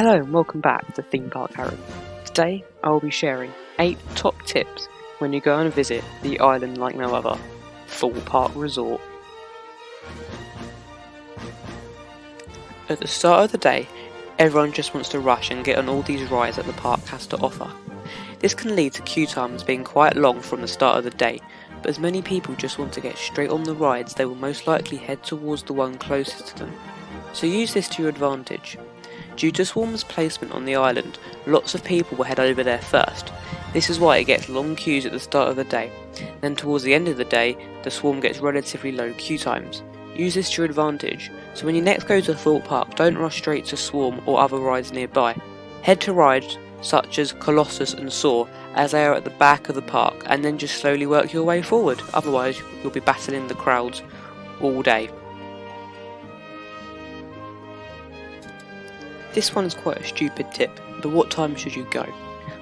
Hello and welcome back to Theme Park Harry. Today I will be sharing 8 top tips when you go and visit the island like no other, Thorpe Park Resort. At the start of the day, everyone just wants to rush and get on all these rides that the park has to offer. This can lead to queue times being quite long from the start of the day, but as many people just want to get straight on the rides, they will most likely head towards the one closest to them. So use this to your advantage. Due to Swarm's placement on the island, lots of people will head over there first. This is why it gets long queues at the start of the day. Then towards the end of the day, the Swarm gets relatively low queue times. Use this to your advantage, so when you next go to Thorpe Park, don't rush straight to Swarm or other rides nearby. Head to rides such as Colossus and Soar, as they are at the back of the park, and then just slowly work your way forward, otherwise you'll be battling the crowds all day. This one is quite a stupid tip, but what time should you go?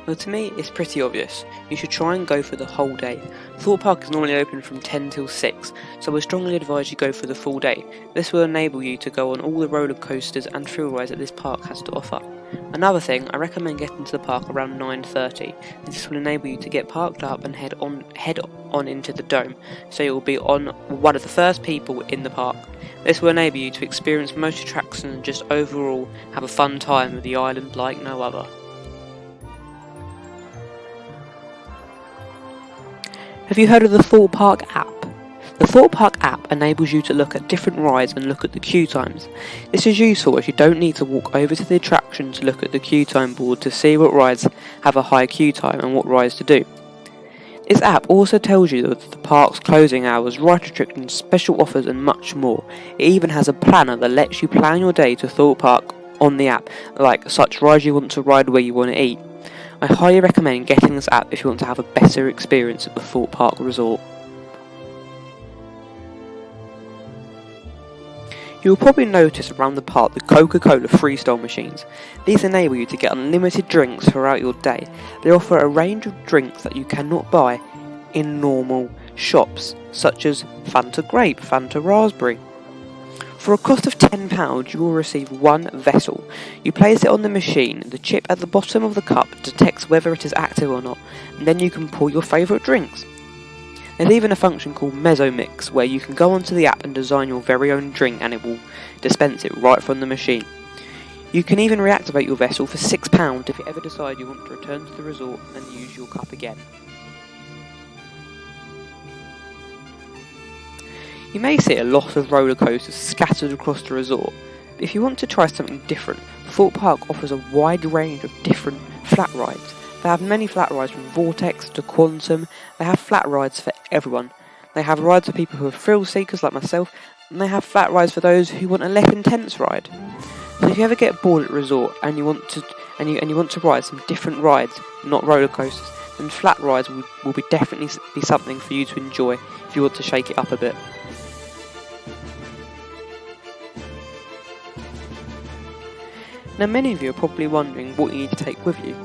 Well, to me, it's pretty obvious. You should try and go for the whole day. Thorpe Park is normally open from 10 till 6, so I strongly advise you go for the full day. This will enable you to go on all the roller coasters and thrill rides that this park has to offer. Another thing, I recommend getting to the park around 9:30. This will enable you to get parked up and head on into the dome, so you'll be on one of the first people in the park. This will enable you to experience most attractions and just overall have a fun time with the island like no other. Have you heard of the Thorpe Park app? The Thorpe Park app enables you to look at different rides and look at the queue times. This is useful as you don't need to walk over to the attraction to look at the queue time board to see what rides have a high queue time and what rides to do. This app also tells you the park's closing hours, ride restrictions, special offers and much more. It even has a planner that lets you plan your day to Thorpe Park on the app, like such rides you want to ride, where you want to eat. I highly recommend getting this app if you want to have a better experience at the Thorpe Park Resort. You will probably notice around the park the Coca-Cola Freestyle Machines. These enable you to get unlimited drinks throughout your day. They offer a range of drinks that you cannot buy in normal shops, such as Fanta Grape, Fanta Raspberry. For a cost of £10, you will receive one vessel. You place it on the machine, the chip at the bottom of the cup detects whether it is active or not, and then you can pour your favourite drinks. There's even a function called Mezzo Mix, where you can go onto the app and design your very own drink and it will dispense it right from the machine. You can even reactivate your vessel for £6 if you ever decide you want to return to the resort and use your cup again. You may see a lot of roller coasters scattered across the resort, but if you want to try something different, Thorpe Park offers a wide range of different flat rides. They have many flat rides from Vortex to Quantum. They have flat rides for everyone. They have rides for people who are thrill seekers like myself, and they have flat rides for those who want a less intense ride. So if you ever get bored at a resort and you want to ride some different rides, not roller coasters, then flat rides will definitely be something for you to enjoy if you want to shake it up a bit. Now, many of you are probably wondering what you need to take with you.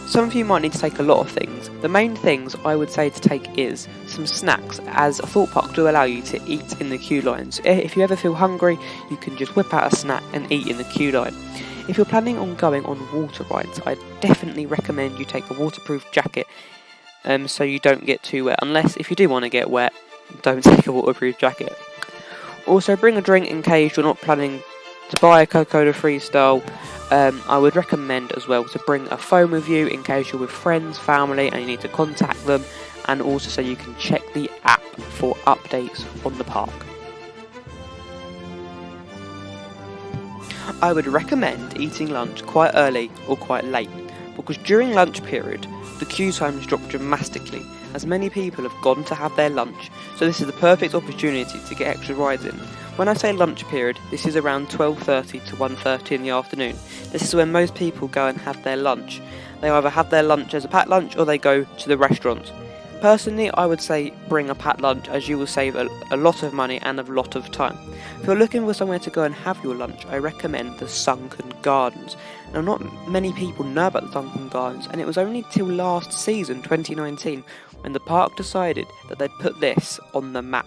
Some of you might need to take a lot of things. The main things I would say to take is some snacks, as Thorpe Park do allow you to eat in the queue lines. If you ever feel hungry, you can just whip out a snack and eat in the queue line. If you're planning on going on water rides, I definitely recommend you take a waterproof jacket so you don't get too wet. Unless, if you do want to get wet, don't take a waterproof jacket. Also, bring a drink in case you're not planning to buy a Coca-Cola Freestyle. I would recommend as well to bring a phone with you in case you're with friends, family and you need to contact them, and also so you can check the app for updates on the park. I would recommend eating lunch quite early or quite late, because during lunch period the queue times drop dramatically as many people have gone to have their lunch, so this is the perfect opportunity to get extra rides in. When I say lunch period, this is around 12:30 to 1:30 in the afternoon. This is when most people go and have their lunch. They either have their lunch as a packed lunch or they go to the restaurants. Personally, I would say bring a packed lunch, as you will save a lot of money and a lot of time. If you're looking for somewhere to go and have your lunch, I recommend the Sunken Gardens. Now, not many people know about the Sunken Gardens, and it was only till last season, 2019, when the park decided that they'd put this on the map.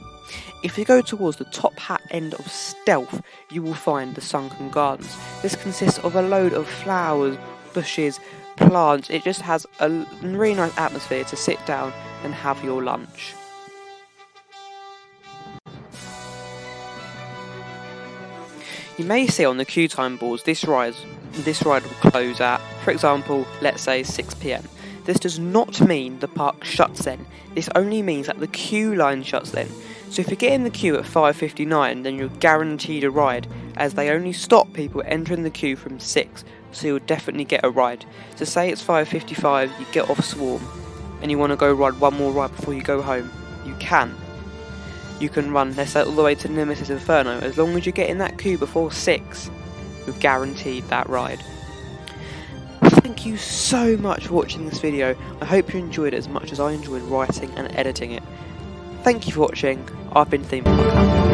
If you go towards the top hat end of Stealth, you will find the Sunken Gardens. This consists of a load of flowers, bushes, plants. It just has a really nice atmosphere to sit down and have your lunch. You may see on the queue time boards this ride will close at, for example, let's say 6 PM. This does not mean the park shuts then. This only means that the queue line shuts then. So if you get in the queue at 5:59, then you're guaranteed a ride, as they only stop people entering the queue from 6, so you'll definitely get a ride. So say it's 5:55, you get off Swarm, and you want to go ride one more ride before you go home, you can. You can run, let's say, all the way to Nemesis Inferno. As long as you get in that queue before 6, you're guaranteed that ride. Thank you so much for watching this video. I hope you enjoyed it as much as I enjoyed writing and editing it. Thank you for watching. I've been Thorpe Park.